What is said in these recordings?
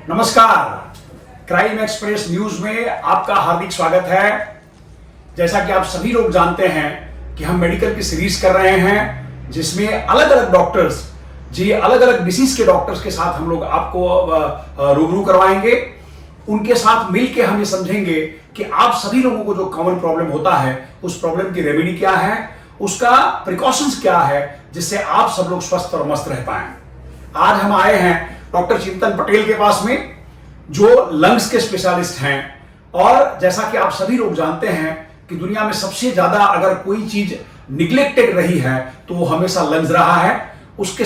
नमस्कार, crime express news में आपका हार्दिक स्वागत है। जैसा कि आप सभी लोग जानते हैं कि हम मेडिकल की सीरीज कर रहे हैं जिसमें अलग अलग डॉक्टर्स अलग अलग डिसीज के डॉक्टर्स के साथ हम लोग आपको रूबरू करवाएंगे। उनके साथ मिलके हम ये समझेंगे कि आप सभी लोगों को जो कॉमन प्रॉब्लम होता है उस प्रॉब्लम की रेमेडी क्या है, उसका प्रिकॉशंस क्या है, जिससे आप सब लोग स्वस्थ और मस्त रह पाएं। आज हम आए हैं डॉक्टर चिंतन पटेल के पास में, जो लंग्स के स्पेशलिस्ट हैं। और जैसा कि आप सभी लोग जानते हैं कि दुनिया में सबसे ज्यादा अगर कोई चीज निग्लेक्टेड रही है तो वो हमेशा लंग्स रहा है। उसकी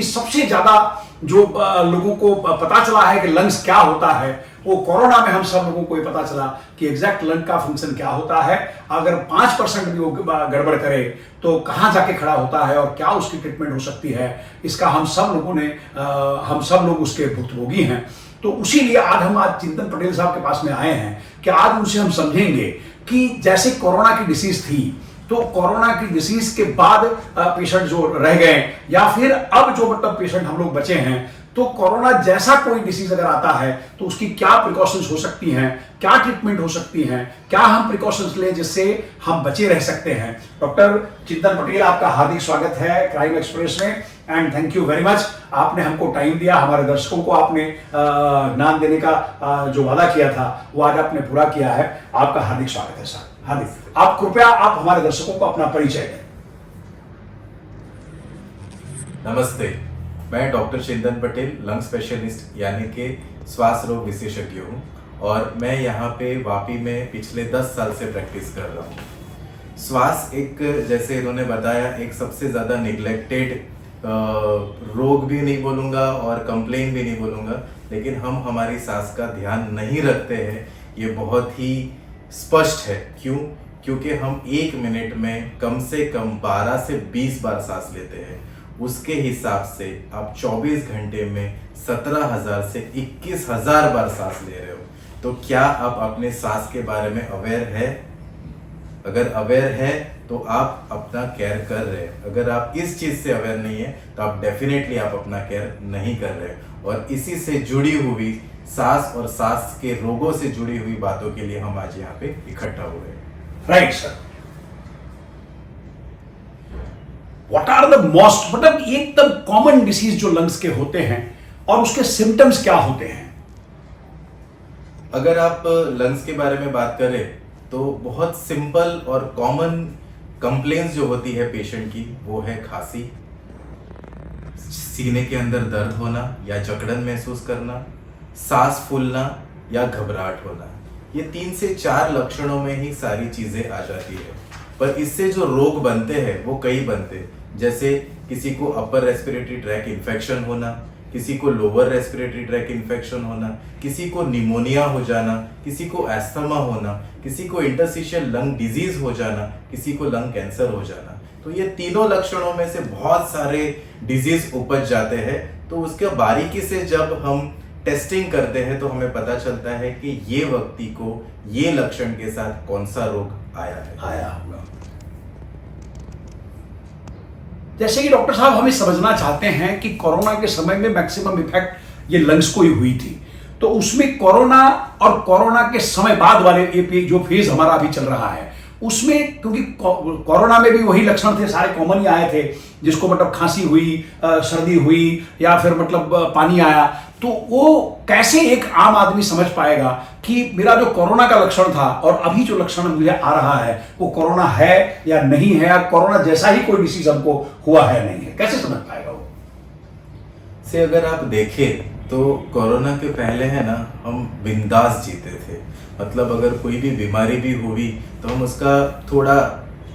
सबसे ज्यादा जो लोगों को पता चला है कि लंग्स क्या होता है, वो कोरोना में हम सब लोगों को ये पता चला कि एग्जैक्ट लंग का फंक्शन क्या होता है। अगर 5% भी वो गड़बड़ करे तो कहां जाके खड़ा होता है और क्या उसकी ट्रीटमेंट हो सकती है, इसका हम सब लोग उसके भुक्तभोगी हैं। तो उसीलिए आज चिंतन पटेल साहब के पास में आए हैं कि आज उनसे हम समझेंगे कि जैसे कोरोना की डिसीज थी तो कोरोना की डिसीज के बाद पेशेंट जो रह गए या फिर अब जो पेशेंट हम लोग बचे हैं, तो कोरोना जैसा कोई डिसीज अगर आता है तो उसकी क्या प्रिकॉशंस हो सकती हैं, क्या ट्रीटमेंट हो सकती हैं, क्या हम प्रिकॉशंस लें जिससे हम बचे रह सकते हैं। डॉक्टर चिंतन पटेल, आपका हार्दिक स्वागत है क्राइम एक्सप्रेस में and thank you very much. आपने हमको टाइम दिया, हमारे दर्शकों को आपने ज्ञान देने का जो वादा किया था वो आज आपने पूरा किया है। आपका हार्दिक स्वागत है सर। हार्दिक, आप कृपया आप हमारे दर्शकों को अपना परिचय दें। नमस्ते, मैं डॉक्टर चिंतन पटेल, लंग स्पेशलिस्ट यानी कि श्वास रोग विशेषज्ञ हूँ और मैं यहाँ पे वापी में पिछले 10 साल से प्रैक्टिस कर रहा हूँ। श्वास एक, जैसे इन्होंने बताया, एक सबसे ज़्यादा निग्लेक्टेड रोग भी नहीं बोलूँगा और कंप्लेन भी नहीं बोलूँगा, लेकिन हम हमारी सांस का ध्यान नहीं रखते हैं, ये बहुत ही स्पष्ट है। क्यों? क्योंकि हम 1 मिनट में कम से कम 12 से 20 बार सांस लेते हैं। उसके हिसाब से आप 24 घंटे में 17,000 से 21,000 बार सांस ले रहे हो। तो क्या आप अपने सांस के बारे में अवेयर है? अगर अवेयर है तो आप अपना केयर कर रहे हैं। अगर आप इस चीज से अवेयर नहीं है तो आप डेफिनेटली आप अपना केयर नहीं कर रहे। और इसी से जुड़ी हुई सांस और सांस के रोगों से जुड़ी हुई बातों के लिए हम आज यहाँ पे इकट्ठा हुए हैं। Right sir, what are the most एकदम कॉमन डिसीज जो लंग्स के होते हैं और उसके सिम्टम्स क्या होते हैं? अगर आप लंग्स के बारे में बात करें तो बहुत सिंपल और कॉमन कंप्लेंट्स जो होती है पेशेंट की, वो है खांसी, सीने के अंदर दर्द होना या जकड़न महसूस करना, सांस फूलना या घबराहट होना। ये 3 से 4 लक्षणों में ही सारी चीजें आ जाती है। पर इससे जो रोग बनते हैं वो कई बनते हैं, जैसे किसी को अपर रेस्पिरेटरी ट्रैक इन्फेक्शन होना, किसी को लोअर रेस्पिरेटरी ट्रैक इन्फेक्शन होना, किसी को निमोनिया हो जाना, किसी को एस्थमा होना, किसी को इंटरस्टिशियल लंग डिजीज हो जाना, किसी को लंग कैंसर हो जाना। तो ये तीनों लक्षणों में से बहुत सारे डिजीज उपज जाते हैं। तो उसके बारीकी से जब हम टेस्टिंग करते हैं तो हमें पता चलता है कि ये व्यक्ति को ये लक्षण के साथ कौन सा रोग आया होगा। जैसे कि डॉक्टर साहब हमें समझना चाहते हैं कि कोरोना के समय में मैक्सिमम इफेक्ट ये लंग्स को ही हुई थी, तो उसमें कोरोना और कोरोना के समय बाद वाले जो फेज हमारा अभी चल रहा है उसमें, क्योंकि कोरोना में भी वही लक्षण थे, सारे कॉमन ही आए थे, जिसको खांसी हुई, सर्दी हुई या फिर पानी आया, तो वो कैसे एक आम आदमी समझ पाएगा कि मेरा जो कोरोना का लक्षण था और अभी जो लक्षण मुझे आ रहा है वो कोरोना है या नहीं है, या कोरोना जैसा ही कोई डिसीज हमको हुआ है नहीं है, कैसे समझ पाएगा वो? से अगर आप देखें तो कोरोना के पहले है ना, हम बिंदास जीते थे। मतलब अगर कोई भी बीमारी भी हुई तो हम उसका थोड़ा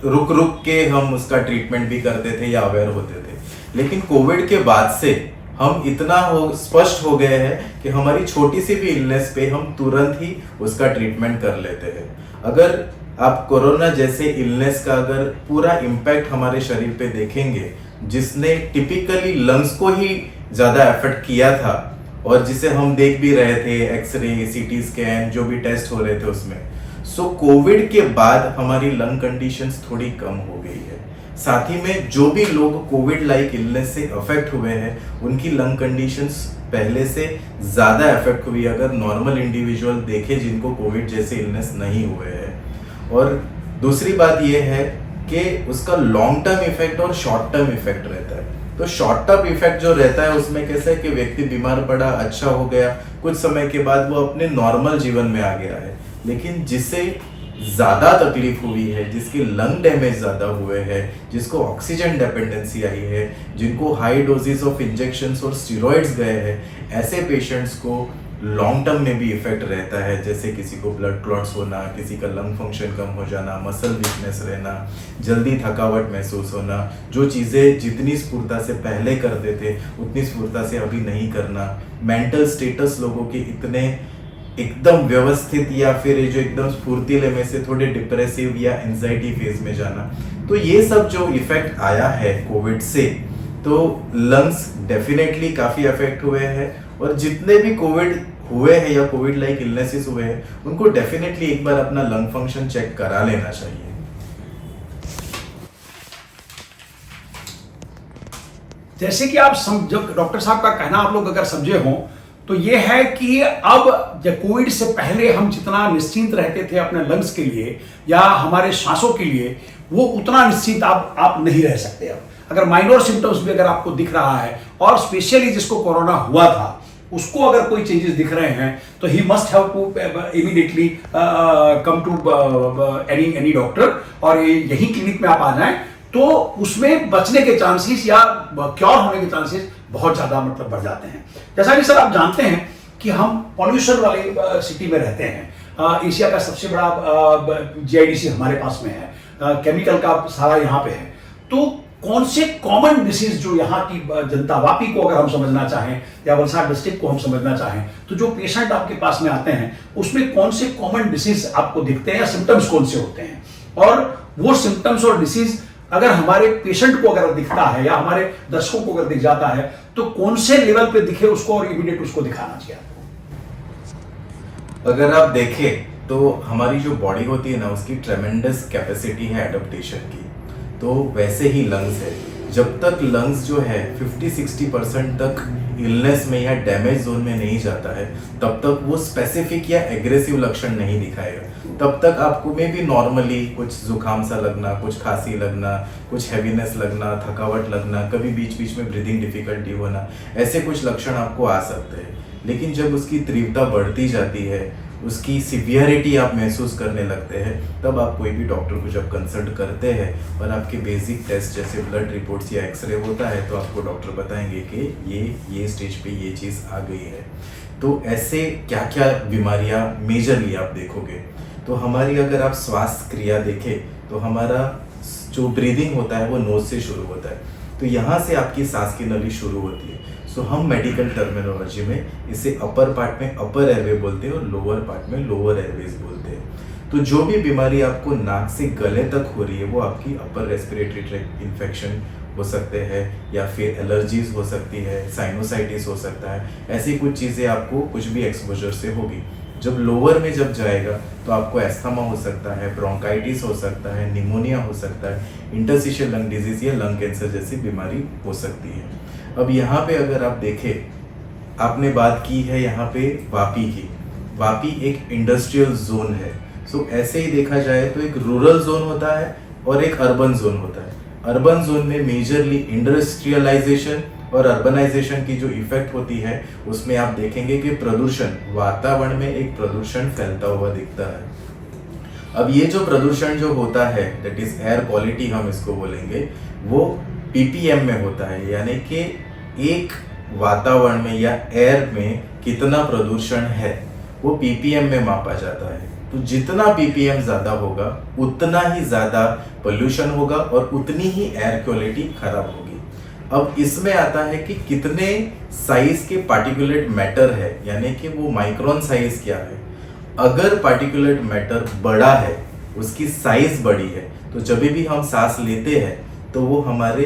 रुक के हम उसका ट्रीटमेंट भी करते थे या अवेयर होते थे। लेकिन कोविड के बाद से हम इतना स्पष्ट हो गए हैं कि हमारी छोटी सी भी इलनेस पे हम तुरंत ही उसका ट्रीटमेंट कर लेते हैं। अगर आप कोरोना जैसे इलनेस का अगर पूरा इम्पैक्ट हमारे शरीर पे देखेंगे, जिसने टिपिकली लंग्स को ही ज़्यादा एफेक्ट किया था और जिसे हम देख भी रहे थे, एक्सरे, सीटी स्कैन, जो भी टेस्ट हो रहे थे उसमें, सो कोविड के बाद हमारी लंग कंडीशंस थोड़ी कम हो गई है। साथ ही में जो भी लोग कोविड लाइक इलनेस से अफेक्ट हुए हैं उनकी लंग कंडीशंस पहले से ज़्यादा इफेक्ट हुई अगर नॉर्मल इंडिविजुअल देखे जिनको कोविड जैसे इलनेस नहीं हुए हैं। और दूसरी बात ये है कि उसका लॉन्ग टर्म इफेक्ट और शॉर्ट टर्म इफेक्ट रहता है। तो शॉर्ट टर्म इफेक्ट जो रहता है उसमें कैसे है कि व्यक्ति बीमार पड़ा, अच्छा हो गया, कुछ समय के बाद वो अपने नॉर्मल जीवन में आ गया है। लेकिन जिसे ज़्यादा तकलीफ हुई है, जिसके लंग डैमेज ज़्यादा हुए हैं, जिसको ऑक्सीजन डिपेंडेंसी आई है, जिनको हाई डोजेस ऑफ इंजेक्शंस और स्टेरॉइड्स गए हैं, ऐसे पेशेंट्स को लॉन्ग टर्म में भी इफेक्ट रहता है। जैसे किसी को ब्लड क्लॉट्स होना, किसी का लंग फंक्शन कम हो जाना, मसल वीकनेस रहना, जल्दी थकावट महसूस होना, जो चीज़ें जितनी स्फूर्ता से पहले करते थे उतनी स्फूर्ता से अभी नहीं करना, मेंटल स्टेटस लोगों के इतने एकदम व्यवस्थित या फिर जो एकदम स्फूर्तिले में से थोड़े डिप्रेसिव या एंजाइटी फेज में जाना। तो ये सब जो इफेक्ट आया है कोविड से, तो लंग्स डेफिनेटली काफ़ी अफेक्ट हुए हैं। और जितने भी कोविड हुए हैं या कोविड लाइक इलनेसेस हुए हैं उनको डेफिनेटली एक बार अपना लंग फंक्शन चेक करा लेना चाहिए। जैसे कि आप जब डॉक्टर साहब का कहना आप लोग अगर समझे हों तो ये है कि अब जब कोविड से पहले हम जितना निश्चिंत रहते थे अपने लंग्स के लिए या हमारे सांसों के लिए, वो उतना निश्चिंत आप नहीं रह सकते। अब अगर माइनर सिम्टम्स भी अगर आपको दिख रहा है और स्पेशली जिसको कोरोना हुआ था उसको अगर कोई चेंजेस दिख रहे हैं तो he must have to immediately come to any doctor और यही क्लिनिक में आप आ जाएं तो उसमें बचने के चांसेस या क्योर होने के चांसेस बहुत ज्यादा मतलब बढ़ जाते हैं। जैसा कि सर आप जानते हैं कि हम पॉल्यूशन वाले सिटी में रहते हैं। एशिया का सबसे बड़ा जीआईडीसी हमारे पास में है, केमिकल का सारा यहाँ पे है। तो कौन से कॉमन डिसीज जो यहाँ की जनता वापी को अगर हम समझना चाहें या वलसाड डिस्ट्रिक्ट को हम समझना चाहें तो जो पेशेंट आपके पास में आते हैं उसमें कौन से कॉमन डिसीज आपको दिखते हैं या सिम्टम्स कौन से होते हैं, और वो सिम्टम्स और डिसीज अगर हमारे पेशेंट को अगर दिखता है या हमारे दर्शकों को अगर दिख जाता है तो कौन से लेवल पे दिखे उसको और इमीडिएट उसको दिखाना चाहिए आपको। अगर आप देखें तो हमारी जो बॉडी होती है ना उसकी ट्रेमेंडस कैपेसिटी है एडेप्टेशन की, तो वैसे ही लंग्स है। जब तक लंग्स जो है 50-60% तक इलनेस में या डैमेज जोन में नहीं जाता है तब तक वो स्पेसिफिक या एग्रेसिव लक्षण नहीं दिखाएगा। तब तक आपको में भी नॉर्मली कुछ जुकाम सा लगना, कुछ खांसी लगना, कुछ हैवीनेस लगना, थकावट लगना, कभी बीच बीच में ब्रीदिंग डिफिकल्टी होना, ऐसे कुछ लक्षण आपको आ सकते हैं। लेकिन जब उसकी तीव्रता बढ़ती जाती है, उसकी सिवियरिटी आप महसूस करने लगते हैं, तब आप कोई भी डॉक्टर को जब कंसल्ट करते हैं और आपके बेसिक टेस्ट जैसे ब्लड रिपोर्ट्स या एक्सरे होता है तो आपको डॉक्टर बताएंगे कि ये स्टेज पे ये चीज़ आ गई है। तो ऐसे क्या क्या बीमारियां मेजरली आप देखोगे तो हमारी अगर आप श्वास क्रिया देखें तो हमारा जो ब्रीदिंग होता है वो नोज से शुरू होता है। तो यहाँ से आपकी सांस की नली शुरू होती है। सो हम मेडिकल टर्मिनोलॉजी में इसे अपर पार्ट में अपर एयरवे बोलते हैं और लोअर पार्ट में लोअर एयरवेज बोलते हैं। तो जो भी बीमारी आपको नाक से गले तक हो रही है वो आपकी अपर रेस्पिरेटरी ट्रैक्ट इन्फेक्शन हो सकते हैं या फिर एलर्जीज हो सकती है, साइनोसाइटिस हो सकता है। ऐसी कुछ चीज़ें आपको कुछ भी एक्सपोजर से होगी। जब लोअर में जब जाएगा तो आपको एस्थमा हो सकता है, ब्रोंकाइटिस हो सकता है, निमोनिया हो सकता है, इंटरस्टिशियल लंग डिजीज या लंग कैंसर जैसी बीमारी हो सकती है। अब यहाँ पे अगर आप देखें, आपने बात की है यहाँ पे वापी की। वापी एक इंडस्ट्रियल जोन है। सो ऐसे ही देखा जाए तो एक रूरल जोन होता है और एक अर्बन जोन होता है। अर्बन जोन में मेजरली इंडस्ट्रियलाइजेशन और अर्बनाइजेशन की जो इफेक्ट होती है उसमें आप देखेंगे कि प्रदूषण, वातावरण में एक प्रदूषण फैलता हुआ दिखता है। अब ये जो प्रदूषण जो होता है दैट इज एयर क्वालिटी हम इसको बोलेंगे, वो पीपीएम में होता है, यानी कि एक वातावरण में या एयर में कितना प्रदूषण है वो पीपीएम में मापा जाता है। तो जितना पीपीएम ज्यादा होगा उतना ही ज्यादा पोल्यूशन होगा और उतनी ही एयर क्वालिटी खराब होगी। अब इसमें आता है कि कितने साइज के पार्टिकुलेट मैटर है, यानी कि वो माइक्रोन साइज क्या है। अगर पार्टिकुलेट मैटर बड़ा है, उसकी साइज बड़ी है, तो जब भी हम सांस लेते हैं तो वो हमारे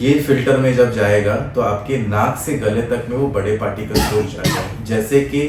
ये फिल्टर में जब जाएगा तो आपके नाक से गले तक में वो बड़े पार्टिकल जुड़ जाएगा। जैसे कि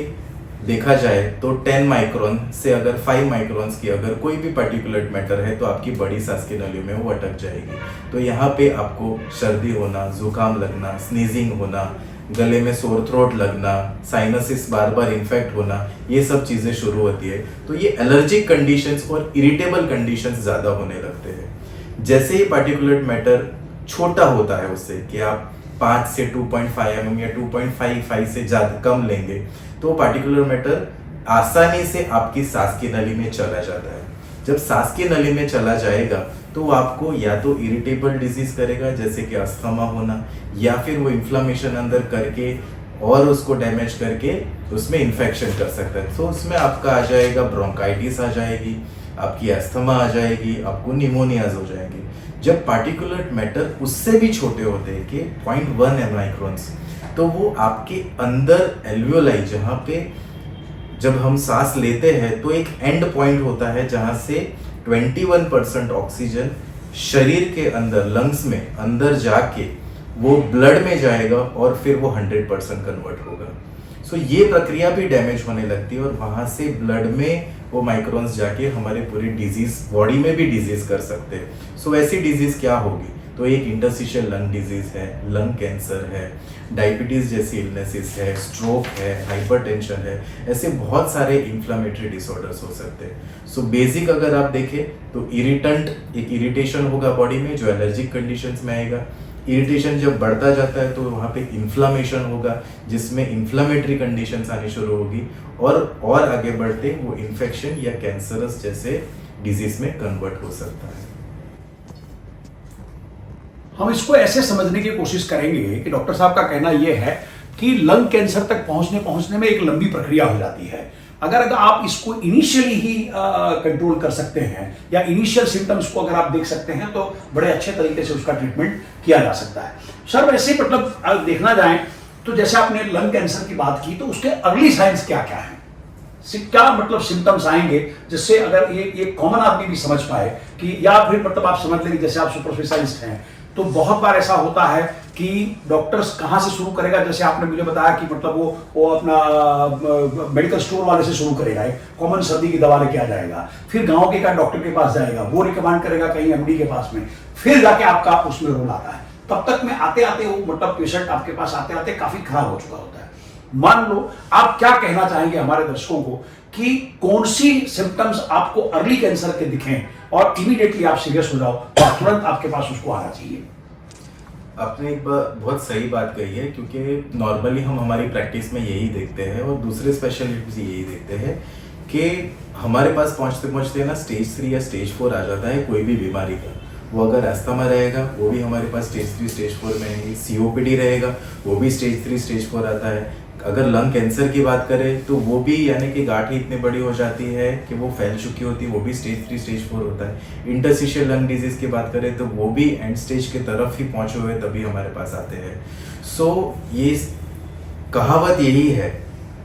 देखा जाए तो 10 माइक्रोन से अगर 5 माइक्रोन्स की अगर कोई भी पार्टिकुलेट मैटर है तो आपकी बड़ी सांस की नली में वो अटक जाएगी। तो यहाँ पे आपको सर्दी होना, जुकाम लगना, स्नीजिंग होना, गले में सोर थ्रोट लगना, साइनसिस बार बार इन्फेक्ट होना, ये सब चीज़ें शुरू होती है। तो ये एलर्जिक कंडीशंस और इरिटेबल कंडीशंस ज़्यादा होने लगते हैं। जैसे ही पार्टिकुलेट मैटर छोटा होता है उससे कि आप 5 से 2.5 mm या 2.55 से ज़्यादा कम लेंगे, तो पार्टिकुलर मैटर आसानी से आपकी सांस की नली में चला जाता है। जब सांस की नली में चला जाएगा तो वो आपको या तो इरिटेबल डिजीज करेगा, जैसे कि अस्थमा होना, या फिर वो इन्फ्लामेशन अंदर करके और उसको डैमेज करके उसमें इन्फेक्शन कर सकता है। तो उसमें आपका आ जाएगा ब्रोंकाइटिस आ जाएगी, आपकी अस्थमा आ जाएगी, आपको निमोनियाज हो जाएंगी। जब पार्टिकुलेट मैटर उससे भी छोटे होते हैं कि 0.1 माइक्रोन्स, तो वो आपके अंदर एल्वियोलाई, जहाँ पे जब हम सांस लेते हैं तो एक एंड पॉइंट होता है जहाँ से 21% ऑक्सीजन शरीर के अंदर, लंग्स में अंदर जाके वो ब्लड में जाएगा और फिर वो 100% कन्वर्ट होगा। सो ये प्रक्रिया भी डैमेज होने लगती है और वहाँ से ब्लड में वो माइक्रोन्स जाके हमारे पूरी डिजीज, बॉडी में भी डिजीज कर सकते हैं। सो ऐसी डिजीज क्या होगी? तो एक इंटरस्टिशियल लंग डिजीज है, लंग कैंसर है, डायबिटीज जैसी इलनेसेस है, स्ट्रोक है, हाइपरटेंशन है, ऐसे बहुत सारे इन्फ्लामेटरी डिसऑर्डर्स हो सकते हैं। सो बेसिक अगर आप देखें तो इरिटेंट, एक इरिटेशन होगा बॉडी में जो एलर्जिक कंडीशंस में आएगा। इरिटेशन जब बढ़ता जाता है तो वहाँ पे इन्फ्लामेशन होगा जिसमें इन्फ्लामेटरी कंडीशंस आनी शुरू होगी और आगे बढ़ते वो इन्फेक्शन या कैंसरस जैसे डिजीज में कन्वर्ट हो सकता है। हम इसको ऐसे समझने की कोशिश करेंगे कि डॉक्टर साहब का कहना यह है कि लंग कैंसर तक पहुंचने में एक लंबी प्रक्रिया हो जाती है। अगर आप इसको इनिशियली ही कंट्रोल कर सकते हैं या इनिशियल सिम्टम्स को अगर आप देख सकते हैं तो बड़े अच्छे तरीके से उसका ट्रीटमेंट किया जा सकता है। सर वैसे मतलब देखना जाए तो जैसे आपने लंग कैंसर की बात की, तो उसके अर्ली साइंस क्या क्या हैं? क्या मतलब सिम्टम्स आएंगे जिससे अगर ये कॉमन आदमी भी समझ पाए कि, या फिर मतलब आप समझ लेंगे जैसे आप सुपर स्पेशलिस्ट हैं तो बहुत बार ऐसा होता है कि डॉक्टर्स कहाँ से शुरू करेगा? जैसे आपने मुझे बताया कि मतलब वो अपना मेडिकल स्टोर वाले से शुरू करेगा, एक कॉमन सर्दी की दवा लेके आ जाएगा, फिर गांव के का डॉक्टर के पास जाएगा, वो रिकमेंड करेगा कहीं एमडी के पास में, फिर जाके आपका उसमें रोल आता है। तब तक में आते आते वो मतलब पेशेंट आपके पास आते आते काफी खराब हो चुका होता है। मान लो आप क्या कहना चाहेंगे हमारे दर्शकों को कि कौन सी सिम्टम्स आपको अर्ली कैंसर के दिखें और इमीडिएटली आप सीरियस हो जाओ और तुरंत आपके पास उसको आना चाहिए? आपने एक बहुत सही बात कही है, क्योंकि नॉर्मली हम हमारी प्रैक्टिस में यही देखते हैं और दूसरे स्पेशलिस्ट भी यही देखते हैं कि हमारे पास पहुंचते पहुंचते ना स्टेज 3 या स्टेज 4 आ जाता है कोई भी बीमारी का। वो अगर अस्थमा रहेगा वो भी हमारे पास स्टेज 3 स्टेज 4 में है, सीओपीडी रहेगा वो भी स्टेज 3 स्टेज 4 आता है। अगर लंग कैंसर की बात करें तो वो भी, यानी कि गांठें इतनी बड़ी हो जाती है कि वो फैल चुकी होती है, वो भी स्टेज 3 स्टेज 4 होता है। इंटरस्टिशियल लंग डिजीज की बात करें तो वो भी एंड स्टेज की तरफ ही पहुंचे हुए तभी हमारे पास आते हैं। सो ये कहावत यही है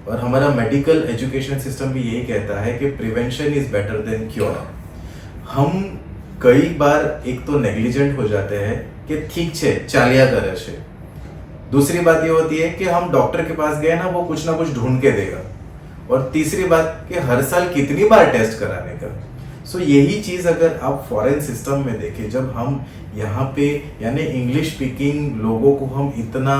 और हमारा मेडिकल एजुकेशन सिस्टम भी यही कहता है कि prevention is better than cure. हम कई बार एक तो नेग्लिजेंट हो जाते हैं कि ठीक है चालिया करे छे। दूसरी बात ये होती है कि हम डॉक्टर के पास गए ना वो कुछ ना कुछ ढूंढ के देगा, और तीसरी बात कि हर साल कितनी बार टेस्ट कराने का। सो यही चीज अगर आप फॉरेन सिस्टम में देखें, जब हम यहाँ पे यानी इंग्लिश स्पीकिंग लोगों को हम इतना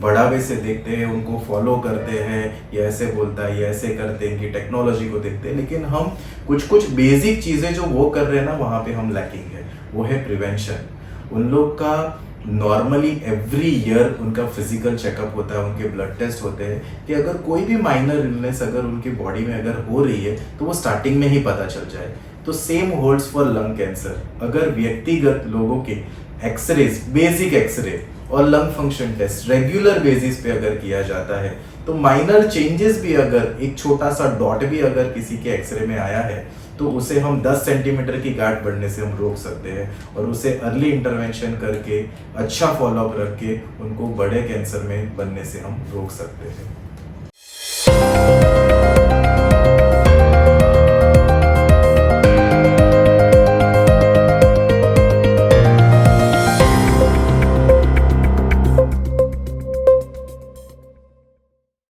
बढ़ावे से देखते हैं, उनको फॉलो करते हैं, ये ऐसे बोलता है, ये ऐसे करते हैं, कि टेक्नोलॉजी को देखते हैं, लेकिन हम कुछ बेसिक चीजें जो वो कर रहे हैं ना वहाँ पे हम लैकिंग है। वो है प्रिवेंशन। उन लोग का नॉर्मली एवरी ईयर उनका फिजिकल चेकअप होता है, उनके ब्लड टेस्ट होते हैं कि अगर कोई भी माइनर इलनेस अगर उनकी बॉडी में अगर हो रही है तो वो स्टार्टिंग में ही पता चल जाए। तो same holds for lung cancer. अगर व्यक्तिगत लोगों के एक्सरेज, बेसिक एक्सरे और lung function test regular basis पे अगर किया जाता है तो माइनर चेंजेस भी, अगर एक छोटा सा डॉट भी अगर किसी के एक्सरे में आया है तो उसे हम 10 सेंटीमीटर की गांठ बढ़ने से हम रोक सकते हैं और उसे अर्ली इंटरवेंशन करके अच्छा फॉलोअप रख के उनको बड़े कैंसर में बनने से हम रोक सकते हैं।